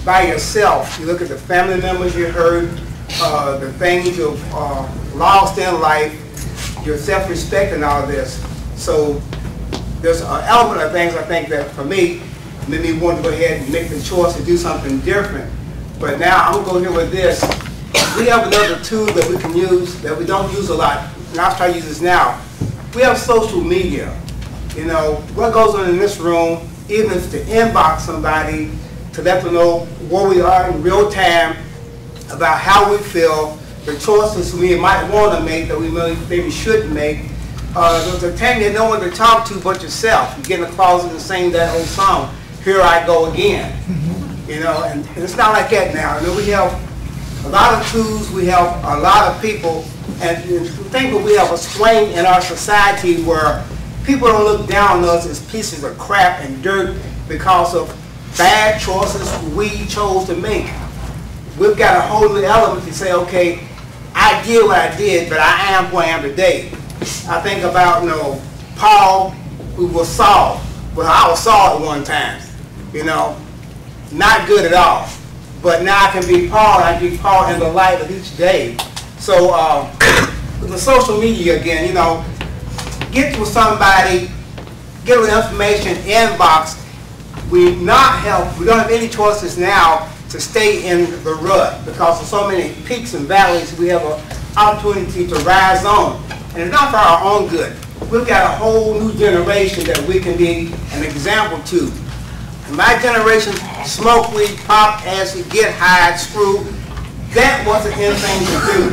by yourself. You look at the family members you hurt, the things you've lost in life, your self-respect and all this. So there's an element of things I think that for me made me want to go ahead and make the choice to do something different. But now I'm going to go here with this. We have another tool that we can use that we don't use a lot, and I'll try to use this now. We have social media. You know, what goes on in this room, even if it's to inbox somebody, to let them know where we are in real time, about how we feel, the choices we might want to make that we maybe shouldn't make. There's a time you know one to talk to but yourself. You get in the closet and sing that old song, "Here I Go Again." You know, and it's not like that now. You know, we have a lot of tools, we have a lot of people, and the thing that we have a swing in our society where people don't look down on us as pieces of crap and dirt because of bad choices we chose to make. We've got a whole new element to say, okay, I did what I did, but I am who I am today. I think about, you know, Paul, who was Saul. Well, I was Saul at one time, you know, not good at all. But now I can be Paul, and I can be Paul in the light of each day. So with the social media again, you know, get with somebody, get with information, inbox. We don't have any choices now to stay in the rut because of so many peaks and valleys. We have an opportunity to rise on, and it's not for our own good. We've got a whole new generation that we can be an example to. In my generation, smoke weed, pop, acid, get high, screw. That wasn't anything to do.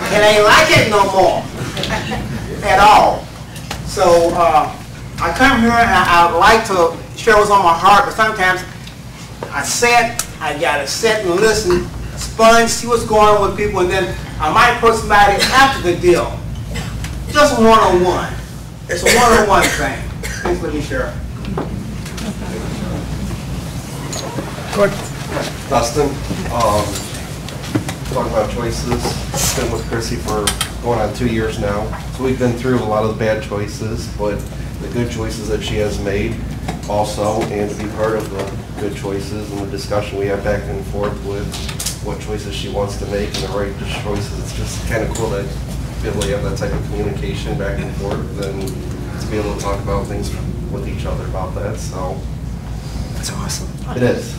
It ain't like it no more at all. So I come here and I like to share what's on my heart, but sometimes I gotta sit and listen, sponge, see what's going on with people, and then I might put somebody after the deal. Just one-on-one. It's a one-on-one thing. Thanks for letting me share. Go ahead. Dustin, talking about choices. I've been with Chrissy for going on 2 years now. So we've been through a lot of the bad choices, but the good choices that she has made also, and to be part of the good choices and the discussion we have back and forth with what choices she wants to make and the right choices. It's just kind of cool to be able to have that type of communication back and forth and to be able to talk about things with each other about that. So that's awesome. It is.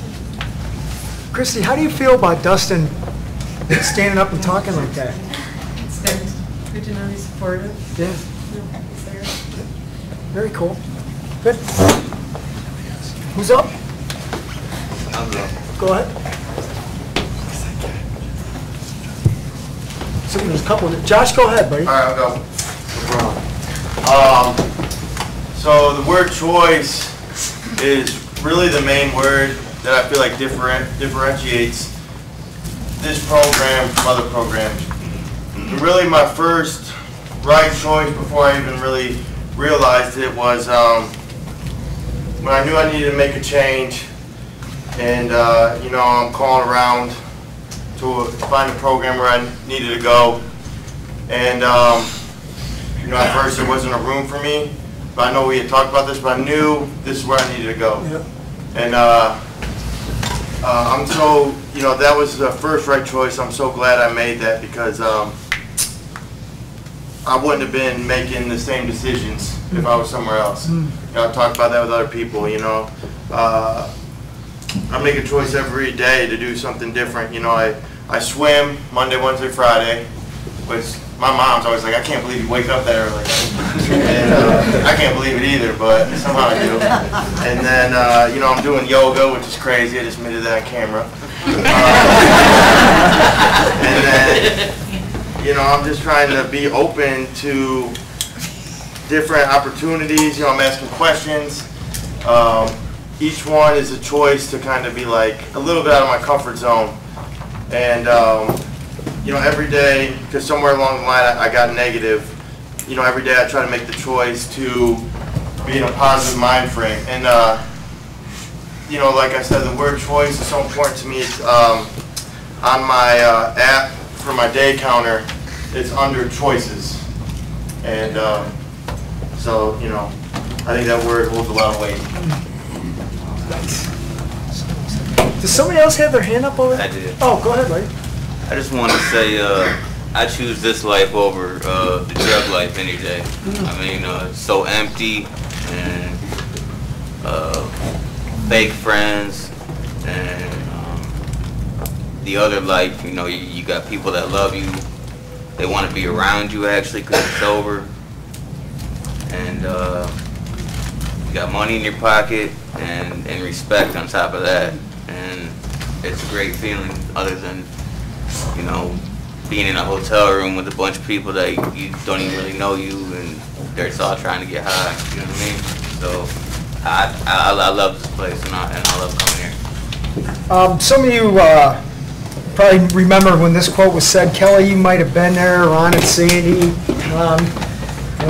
Christy, how do you feel about Dustin standing up and talking like that? It's good to know he's supportive. Yeah. He's there. Very cool. Good. Who's up? I'm up. Go ahead. So there's a couple. Josh, go ahead, buddy. All right, I'll go. So the word choice is really the main word that I feel like differentiates this program from other programs. And really my first right choice before I even really realized it was when I knew I needed to make a change, and you know, I'm calling around to find a program where I needed to go, and you know, at first there wasn't a room for me, but I know we had talked about this, but I knew this is where I needed to go. Yep. And I'm so, you know, that was the first right choice. I'm so glad I made that because I wouldn't have been making the same decisions if I was somewhere else. You know, I talked about that with other people, you know. I make a choice every day to do something different. You know, I swim Monday, Wednesday, Friday, which my mom's always like, I can't believe you wake up that early. And I can't believe it either, but somehow I do. And then, you know, I'm doing yoga, which is crazy. I just admitted that on camera. And then, you know, I'm just trying to be open to different opportunities. You know, I'm asking questions. Each one is a choice to kind of be like a little bit out of my comfort zone. And, you know, every day, because somewhere along the line I got negative, you know, every day I try to make the choice to be in a positive mind frame. And you know, like I said, the word choice is so important to me. It's, on my app for my day counter, it's under choices. And so, you know, I think that word holds a lot of weight. Does somebody else have their hand up over there? I did. Oh, go ahead, Larry. I just want to say I choose this life over the drug life any day. I mean, it's so empty and fake friends and the other life, you know, you got people that love you. They want to be around you actually because you're sober. And you got money in your pocket and respect on top of that. And it's a great feeling other than, you know, being in a hotel room with a bunch of people that you don't even really know you and they're just all trying to get high, you know what I mean? So I love this place and I love coming here. Some of you probably remember when this quote was said. Kelly, you might have been there, Ron and Sandy.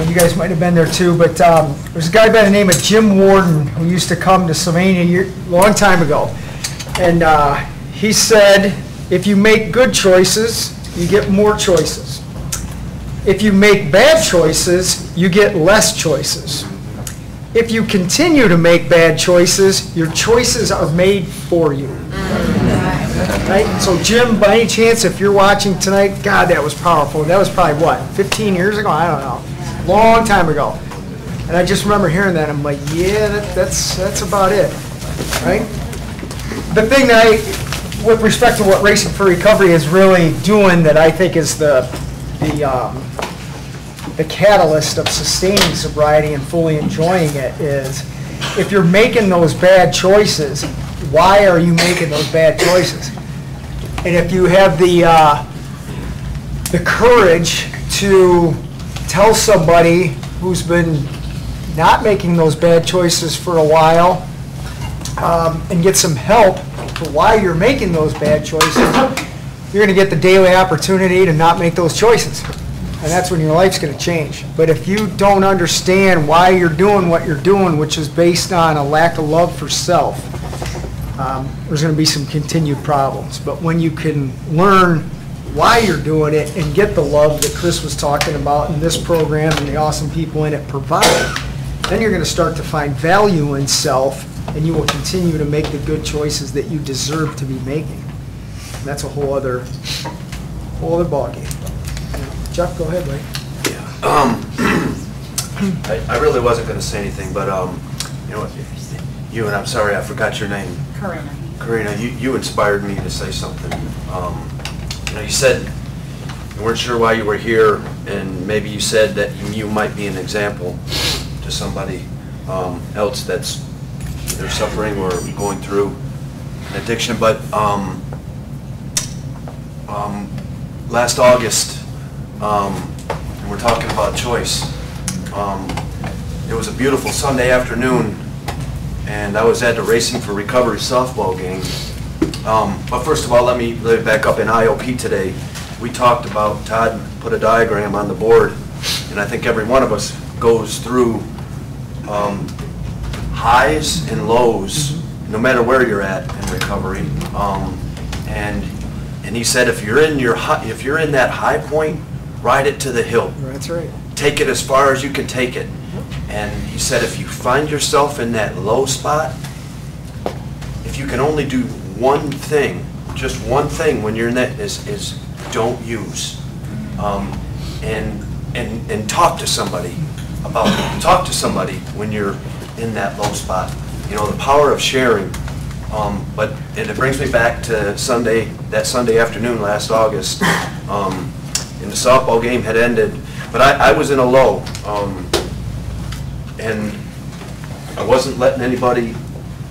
You guys might have been there too, but there's a guy by the name of Jim Warden who used to come to Sylvania a long time ago. And he said, if you make good choices, you get more choices. If you make bad choices, you get less choices. If you continue to make bad choices, your choices are made for you. Right? So Jim, by any chance, if you're watching tonight, God, that was powerful. That was probably, what, 15 years ago? I don't know. Long time ago. And I just remember hearing that. I'm like, yeah, that's about it. Right? The thing that with respect to what Racing for Recovery is really doing that I think is the catalyst of sustaining sobriety and fully enjoying it is, if you're making those bad choices, why are you making those bad choices? And if you have the courage to tell somebody who's been not making those bad choices for a while and get some help for why you're making those bad choices, you're going to get the daily opportunity to not make those choices. And that's when your life's going to change. But if you don't understand why you're doing what you're doing, which is based on a lack of love for self, there's going to be some continued problems. But when you can learn why you're doing it and get the love that Chris was talking about in this program and the awesome people in it provide, then you're going to start to find value in self, and you will continue to make the good choices that you deserve to be making. And that's a whole other ballgame. Jeff, go ahead, Ray. I really wasn't going to say anything, but you know, you and I'm sorry I forgot your name. Karina. Karina, you inspired me to say something. You know, you said you weren't sure why you were here, and maybe you said that you might be an example to somebody else that's either suffering or going through an addiction. But last August, and we're talking about choice. It was a beautiful Sunday afternoon, and I was at the Racing for Recovery softball game. But first of all, let me back up. In IOP today, we talked about, Todd put a diagram on the board, and I think every one of us goes through highs and lows, no matter where you're at in recovery. And he said, if you're in that high point, ride it to the hill. That's right. Take it as far as you can take it. And he said, if you find yourself in that low spot, if you can only do one thing, just one thing when you're in that, is don't use. And talk to somebody about it. Talk to somebody when you're in that low spot. You know, the power of sharing. But it brings me back to that Sunday afternoon last August. And the softball game had ended, but I was in a low, and I wasn't letting anybody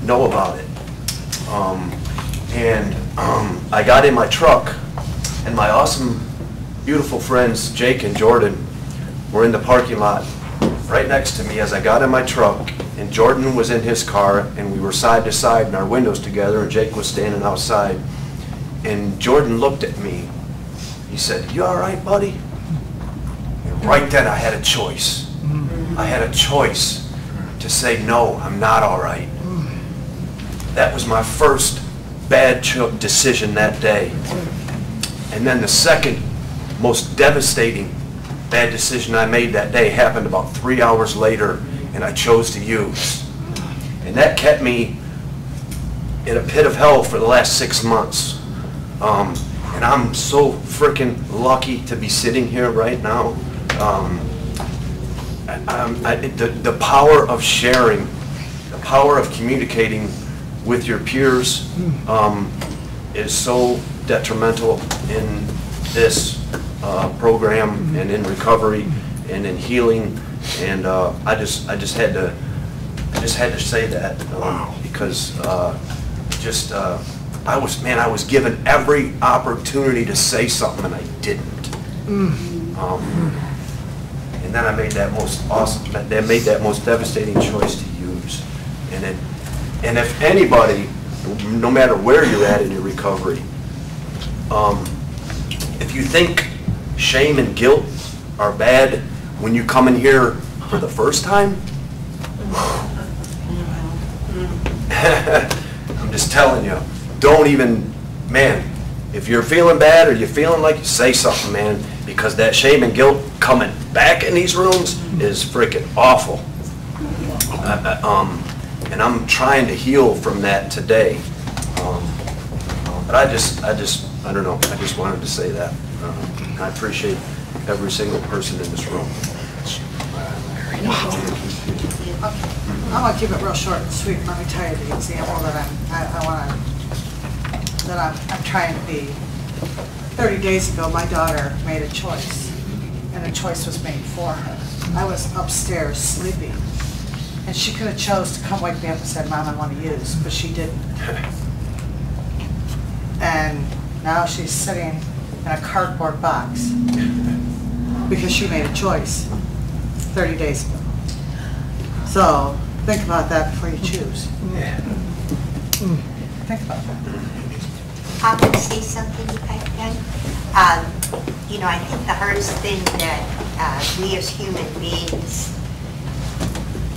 know about it. I got in my truck, and my awesome, beautiful friends Jake and Jordan were in the parking lot right next to me as I got in my truck, and Jordan was in his car, and we were side to side in our windows together, and Jake was standing outside. And Jordan looked at me. He said, "You all right, buddy?" And right then I had a choice. I had a choice to say, no, I'm not all right. that was my first bad decision that day. And then the second most devastating bad decision I made that day happened about 3 hours later, and I chose to use. And that kept me in a pit of hell for the last 6 months. And I'm so freaking lucky to be sitting here right now. The power of sharing, the power of communicating with your peers is so detrimental in this program and in recovery and in healing. And I just had to say that because I was given every opportunity to say something and I didn't. And then I made that most devastating choice to use. And if anybody, no matter where you're at in your recovery, if you think shame and guilt are bad when you come in here for the first time, I'm just telling you, don't even, man, if you're feeling bad or you're feeling like you say something, man, because that shame and guilt coming back in these rooms is freaking awful. And I'm trying to heal from that today. But I don't know, I just wanted to say that. I appreciate every single person in this room. I'm gonna keep it real short and sweet. Let me tell you the example that I'm trying to be. 30 days ago, my daughter made a choice, and a choice was made for her. I was upstairs sleeping, and she could have chose to come wake me up and said, "Mom, I want to use," but she didn't. And now she's sitting in a cardboard box because she made a choice 30 days ago. So think about that before you choose. Think about that. I'm going to say something if I can. You know, I think the hardest thing that we as human beings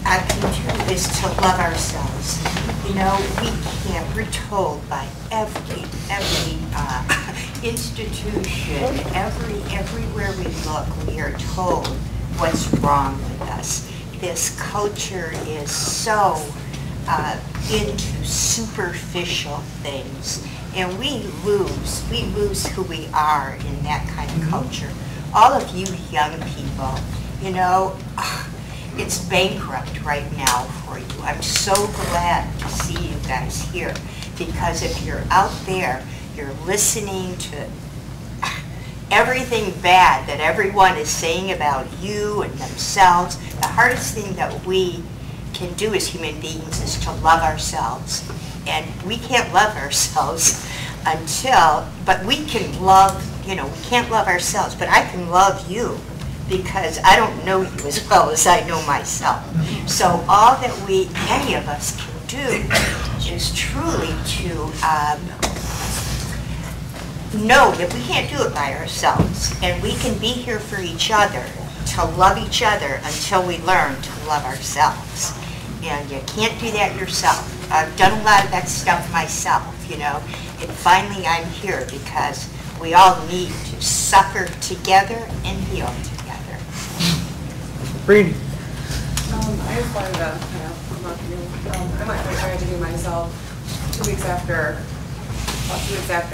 can do is to love ourselves. You know, we're told by every institution, everywhere we look, we are told what's wrong with us. This culture is so into superficial things, and we lose who we are in that kind of culture. All of you young people, you know, it's bankrupt right now for you. I'm so glad to see you guys here, because if you're out there, you're listening to everything bad that everyone is saying about you and themselves. The hardest thing that we can do as human beings is to love ourselves. And we can't love ourselves but we can love, you know, we can't love ourselves, but I can love you because I don't know you as well as I know myself. So all that any of us can do is truly to know that we can't do it by ourselves, and we can be here for each other, to love each other until we learn to love ourselves. And you can't do that yourself. I've done a lot of that stuff myself, you know, and finally I'm here because we all need to suffer together and heal together. Brady. I just wanted to kind of promote you. I went through tragedy myself 2 weeks after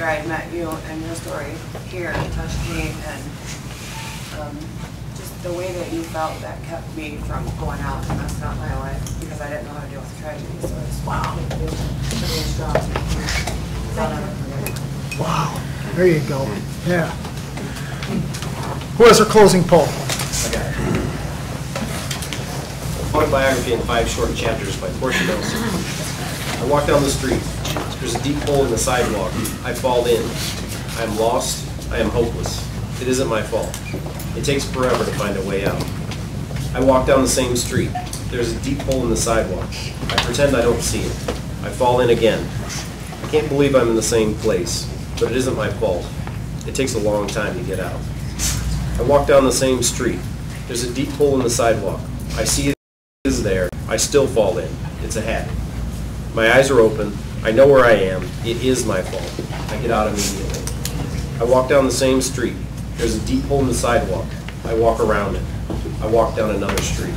I met you, and your story here touched me, and just the way that you felt that kept me from going out and messing up my life because I didn't know how to deal with tragedy. So it's pretty strong. Wow, there you go. Yeah. Who has our closing poll? Autobiography in 5 short chapters by Portia Nelson. I walk down the street. There's a deep hole in the sidewalk. I fall in. I am lost. I am hopeless. It isn't my fault. It takes forever to find a way out. I walk down the same street. There's a deep hole in the sidewalk. I pretend I don't see it. I fall in again. I can't believe I'm in the same place, but it isn't my fault. It takes a long time to get out. I walk down the same street. There's a deep hole in the sidewalk. I see it is there. I still fall in. It's a habit. My eyes are open. I know where I am. It is my fault. I get out immediately. I walk down the same street. There's a deep hole in the sidewalk. I walk around it. I walk down another street.